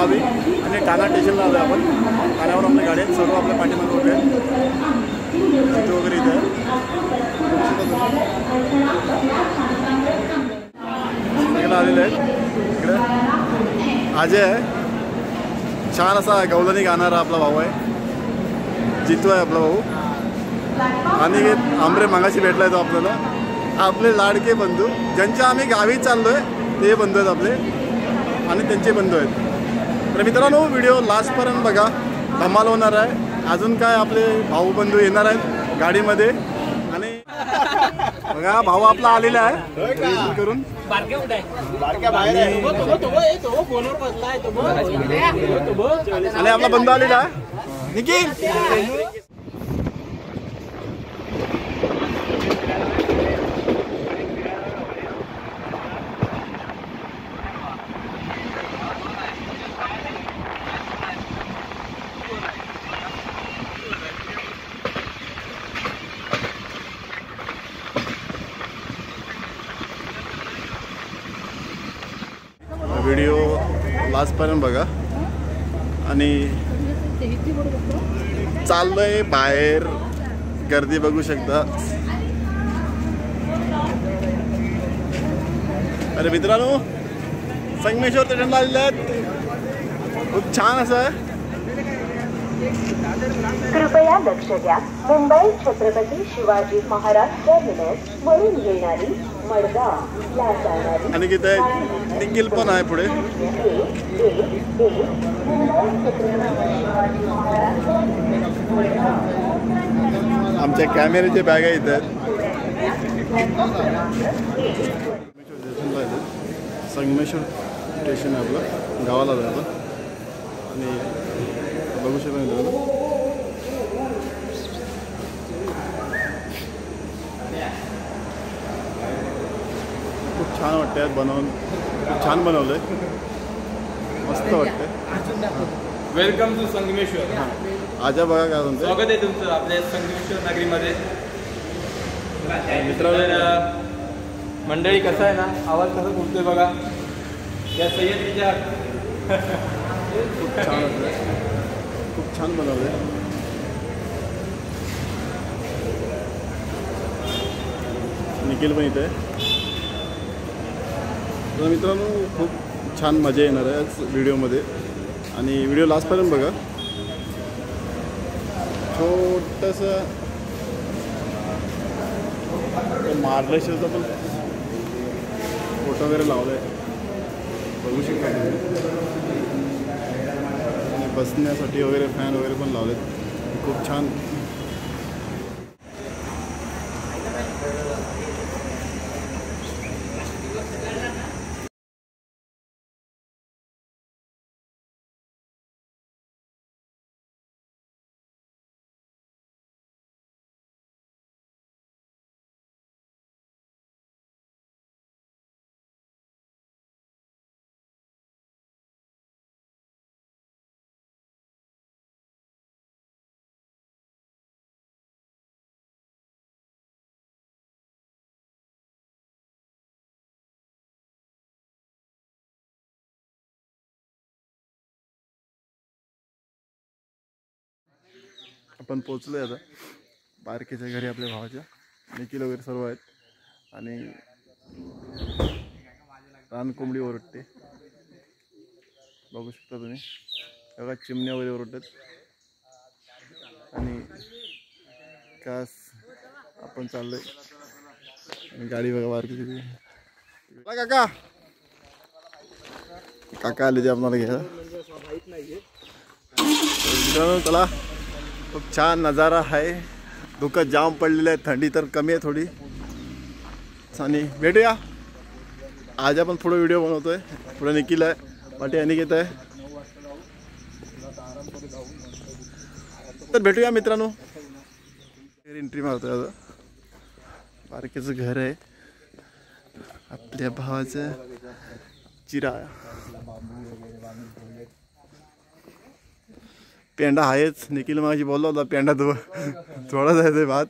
गावी आणि ठाणा स्टेशनला आलो आपण। ठाण्यावर आपल्या गाडी आहेत, सर्व आपल्या पाठीमागे उभे आहेत इथे वगैरे इथे इकडे आलेले आहेत। इकडे अजय आहे, छान असा गवलनी गाणारा आपला भाऊ आहे, जितू आहे आपला भाऊ। आणि आमरे मागाशी भेटलाय तो आपल्याला, आपले लाडके बंधू ज्यांच्या आम्ही गावी चाललोय ते बंधू आहेत आपले आणि त्यांचे बंधू आहेत। तर मित्रांनो व्हिडिओ लास्टपर्यंत बघा, धमाल होणार आहे। अजून काय आपले भाऊ बंधू येणार आहेत गाडीमध्ये आणि बघा भाऊ आपला आलेला आहे करून आणि आपला बंधू आलेला आहे निखिल। व्हिडिओ लास्टपर्यंत बघा आणि चाललोय बाहेर, गर्दी बघू शकता। अरे मित्रांनो संगमेश्वर स्टेशनला आलेले आहेत, खूप छान असं आहे। कृपया लक्ष द्या, मुंबई छत्रपती शिवाजी महाराज टर्मिनस वरून येणारी मडगाव ला जाणारी आणि किती निखिल पण आहे पुढे। आमच्या कॅमेऱ्याचे बॅग आहे इथे। संगमेश्वर स्टेशन आहे आपलं, गावाला जायचं आणि बघू शकता मित्रांनो खूप छान वाटतंय बनवून, खूप छान बनवलंय, मस्त वाटतंय। Welcome to Sangameshwar. आजा बघा काय म्हणते, स्वागत आहे तुमचं आपल्या संगमेश्वर नगरीमध्ये। मित्रांनो मंडळी कसं आहे ना, आवाज कसा फुटतोय बघा या सह्याद्रीच्या खूप छान वाटतंय, खूप छान बनवलंय। निखिल पण इथे आहे। तर मित्रांनो खूप छान मजा येणार आहे आज व्हिडिओमध्ये आणि व्हिडिओ लास्टपर्यंत बघा। छोटंसं महाबळेश्वरचा पण फोटो वगैरे लावला आहे, बघू शकता तुम्ही। आणि बसण्यासाठी वगैरे फॅन वगैरे पण लावलेत, खूप छान। आपण पोचलोय आता बारकेच्या घरी आपल्या भावाच्या। निखिल वगैरे सर्व आहेत आणि रान कोंबडी ओरडते, बघू शकता तुम्ही। बघा चिमण्या वगैरे ओरडतात आणि कास आपण चाललोय आणि गाडी बघा बारकेची। काका काका आले ते आपल्याला घ्यायला। चला खूप छान नजारा आहे, धुकं जाम पडलेलं आहे, थंडी तर कमी आहे थोडी। आणि भेटूया आज आपण पुढे व्हिडिओ बनवतोय, पुढे निखिल आहे, पाठी अनिकेत आहे। तर भेटूया मित्रांनो, एंट्री मारतोय आता। बारकेचं घर आहे आपल्या भावाचं, चिरा पेंडा आहेच। निखिल माझी बोलला होता पेंडा थोडा जायचं भात।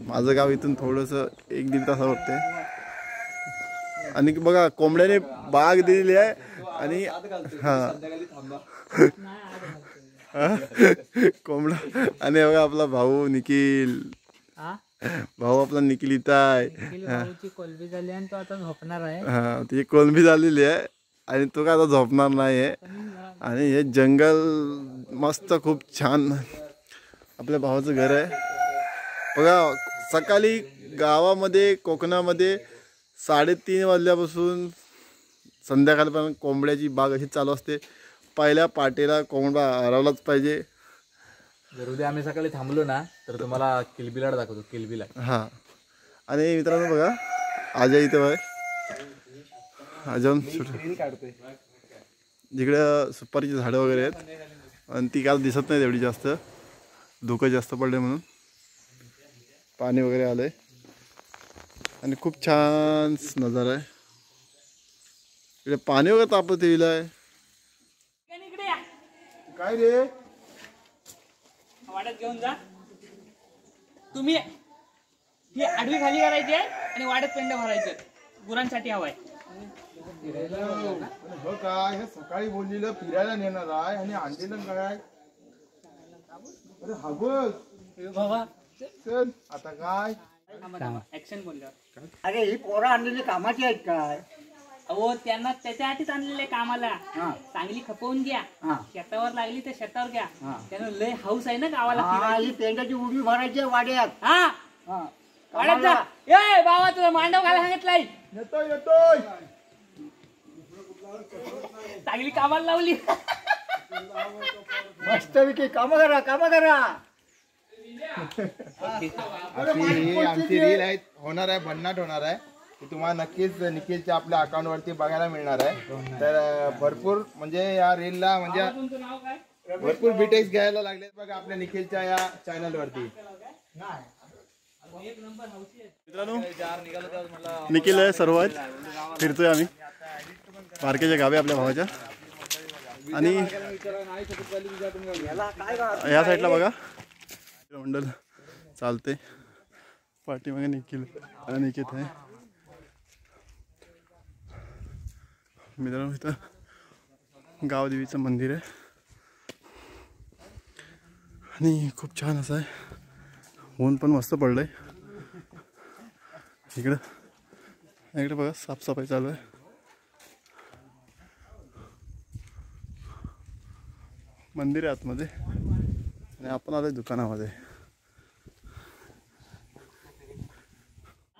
माझं गाव इथून थोडंसं 1-1.5 तासावरती आहे। आणि बघा कोंबड्याने बाग दिलेली आहे आणि कोंबडा आणि बघा आपला भाऊ निखिल, भाऊ आपला निखिल इथं आहे. कोलबी झाली आणि तो आता झोपणार आहे. हा ती कोलंबी झालेली आहे आणि तो काय आता झोपणार नाही आहे. आणि हे जंगल मस्त खूप छान आपल्या भावाचं घर आहे बघा. सकाळी गावामध्ये कोकणामध्ये 3:30 वाजल्यापासून संध्याकाळपर्यंत कोंबड्याची बाग अशी चालू असते. पहिल्या पाटेला कोंबडा हरवलाच पाहिजे. जर उद्या आम्ही सकाळी थांबलो ना तर तुम्हाला किलबिलाट दाखवतो. किलबिलाट. हां. आणि मित्रांनो बघा अजय इथं आहे. अजून काढतोय. जिकडे सुपारीची झाडं वगैरे आहेत आणि ती काय दिसत नाही एवढी जास्त, धुकं जास्त पडले म्हणून. पाणी वगैरे आलंय आणि खूप छान नजारा आहे. इकडे पाणी वगैरे तापत येईल आहे. काय रे वाड्यात घेऊन जा तुम्ही. ही आडवी खाली करायची आहे आणि वाड्यात पेंड भरायचं. गुरांसाठी हवाय. हो काय हे सकाळी बोललेलं फिरायला नेणार आहे आणि आणलेलं काय. अरे हा बघ बाबा चल आता काय ऍक्शन बोलल्यावर. अरे ही पोरं आणलेली कामाची आहेत काय? अहो त्यांना त्याच्यासाठीच आणलेले कामाला. चांगली खपवून घ्या. शेतावर लागली तर शेतावर घ्या. त्यानं लय हाऊस आहे ना गावाला. ही पेंडाची उडी भरायची आहे वाड्यात. हा वाड्यात जा. ए बाबा तुला मांडव घाला सांगितलाय. येतोय येतोय. चांगली कामाला लावली. मस्त विकी काम करा काम करा. आमची रील आहे होणार आहे, भन्नाट होणार आहे. ती तुम्हाला नक्कीच निखिलच्या आपल्या अकाउंट वरती बघायला मिळणार आहे. तर भरपूर म्हणजे या रीलला म्हणजे भरपूर बीटेक्स घ्यायला लागले बघा आपल्या निखिलच्या या चॅनल वरती. मित्रांनो निखिल आहे सर्व आहेत. फिरतोय आम्ही बारकेच्या गावी आपल्या भावाच्या. आणि या साईडला बघा मंडल चालते. पाठीमागे निखिल अनिकेत आहे. मित्रांनो इथं गावदेवीचं मंदिर आहे आणि खूप छान असं आहे. ऊन पण मस्त पडलंय. इकडे बघा साफसफाई चालू आहे. मंदिर आहे आतमध्ये आणि आपण आलोय दुकानामध्ये.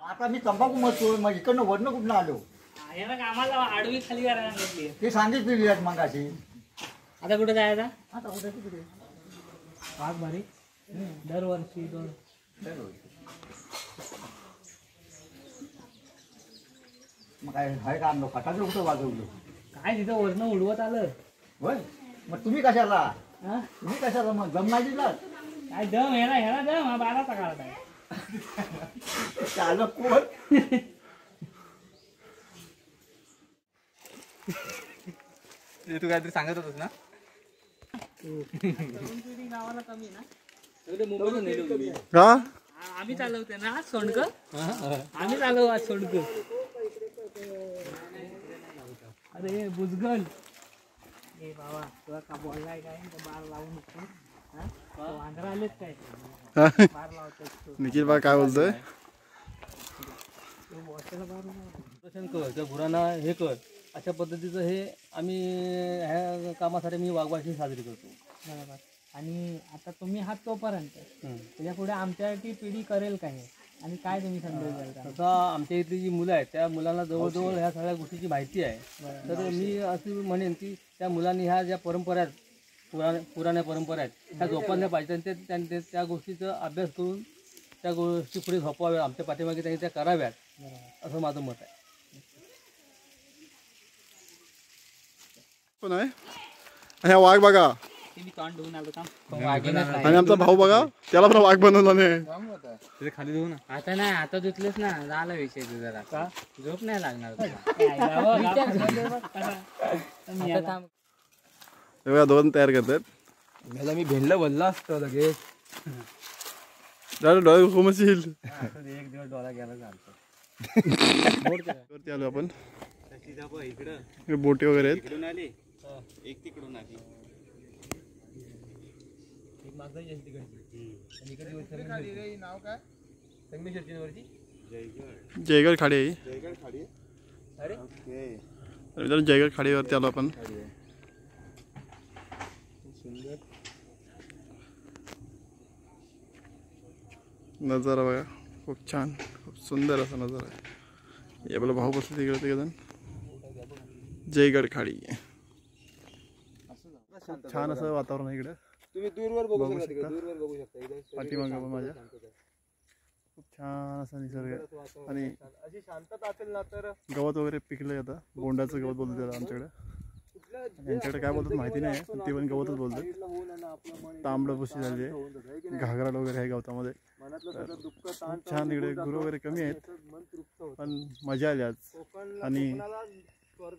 आता मी तंबाखू मरतोय मग इकडनं वरनं कुठनं आलो. कामाला आडवी खाली करायला सांगितली. ते सांगितलेली आहेत मग अशी. आता कुठे जायचा. आता कुठे तिकडे पाच भारी दरवर्षी 2. मग काय हाय का आणलो फटाके कुठं वाजवलो काय तिथं वरनं उडवत आलं. होय मग तुम्ही कशाला हा? तुम्ही कशाला मग जम नाही दिला. काय दम ह्याला दम. हा 12चा काळात आहे. चालक कोण. तू काहीतरी सांगत होतस ना. गावाला कमी ना. मुंबईला का आम्ही चालवते ना आज सोंडक. आम्ही चालवू आज सोंडक. अरे बुजगल. ए बाबा तुला का बोललाय काय बार लावून वांदरा आलेत काय. बार लावतोय निखिल बा काय बोलतोय. कर त्या गुरांना हे कर अशा पद्धतीचं हे आम्ही ह्या कामासाठी मी वाघबारशी साजरी करतो. बरोबर. आणि आता तुम्ही आहात तोपर्यंत त्याच्या पुढे आमच्यासाठी पिढी करेल काय आणि काय तुम्ही संदेश द्याल. तसा आमच्या इथली जी मुलं आहेत त्या मुलांना जवळजवळ ह्या सगळ्या गोष्टीची माहिती आहे. तर मी असं म्हणेन की त्या मुलांनी ह्या ज्या परंपरा आहेत पुराण्या परंपरा आहेत ह्या जोपासल्या पाहिजे. त्यांनी त्या गोष्टीचा अभ्यास करून त्या गोष्टी पुढे झोपवाव्या. आमच्या पाठीमागे त्यांनी त्या कराव्यात असं माझं मत आहे. पण आहे आणि हा वाघ बघा. मी तोंड धुवून आलो का. आणि आमचा भाऊ बघा त्याला पण वाघ बनवला नाही. खाली देऊ ना. आता नाही आता धुतलेच ना. झाला विषय तू जरा का झोप नाही लागणार. बघा 2 तयार करतात. मला मी भेंडलं बोलला असतं लगेच. डोळे घुमशील. एक दिवस डोळा गेला चालतो. वरती आलो आपण इकडे बोटी वगैरे आहेत. नाव काय? जयगड खाडी आहे. जयगड खाडी. ओके. मित्रांनो जयगड खाडीवरती आलो आपण. सुंदर नजारा बघा, खूप छान, खूप सुंदर असा नजारा आहे. हे आपला भाऊ बसले तिकडे तिकडे. जयगड खाडी. छान असं वातावरण आहे इकडे. तुम्ही दूरवर बघू शकता, दूरवर बघू शकता. पाठीमागे पण माझ्या खूप छान असा निसर्ग आहे. आणि अशी शांतता असेल ना तर गवत वगैरे पिकलंय आता. बोंडाचं गवत बोलतात त्याला आमच्याकडे. यांच्याकडे काय बोलतात माहिती नाही, पण ते पण गवतच बोलतात. तांबडं बुशी झाली आहे, घागरा वगैरे आहे गवतामध्ये. खूप छान. इकडे गुरु वगैरे कमी आहेत, पण मजा आली आज. आणि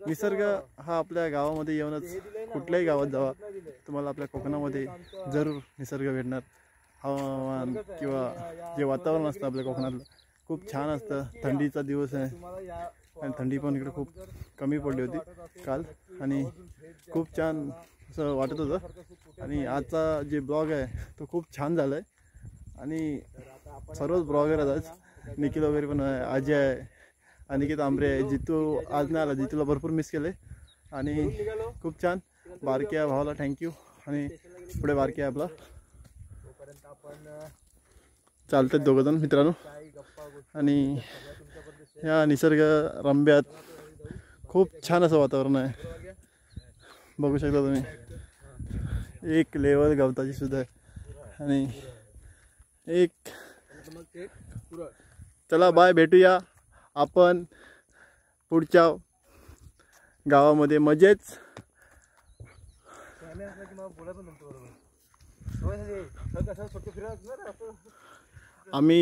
निसर्ग हा आपल्या गावामध्ये येऊनच, कुठल्याही गावात जावा तुम्हाला आपल्या कोकणामध्ये जरूर निसर्ग भेटणार. हवामान किंवा जे वातावरण असतं आपल्या कोकणातलं खूप छान असतं. थंडीचा दिवस आहे आणि थंडी पण इकडे खूप कमी पडली होती काल. आणि खूप छान असं वाटत होतं. आणि आजचा जे ब्लॉग आहे तो खूप छान झाला आहे. आणि सर्वच ब्लॉगर आहेत आज. निखिल वगैरे पण आहे, अजय आहे, अनिकेत आंबरे आहे. जितू आज नाही आला, जितूला भरपूर मिस केले. आणि खूप छान. बारक्या भावाला थँक्यू. आणि पुढे बारक्या आपला चालतात दोघंजण मित्रांनो. आणि या निसर्ग रम्यात खूप छान असं वातावरण आहे. बघू शकता तुम्ही. एक लेवल गवताची सुद्धा आहे. आणि एक चला बाय, भेटूया आपण पुढच्या गावामध्ये. मजेच. आम्ही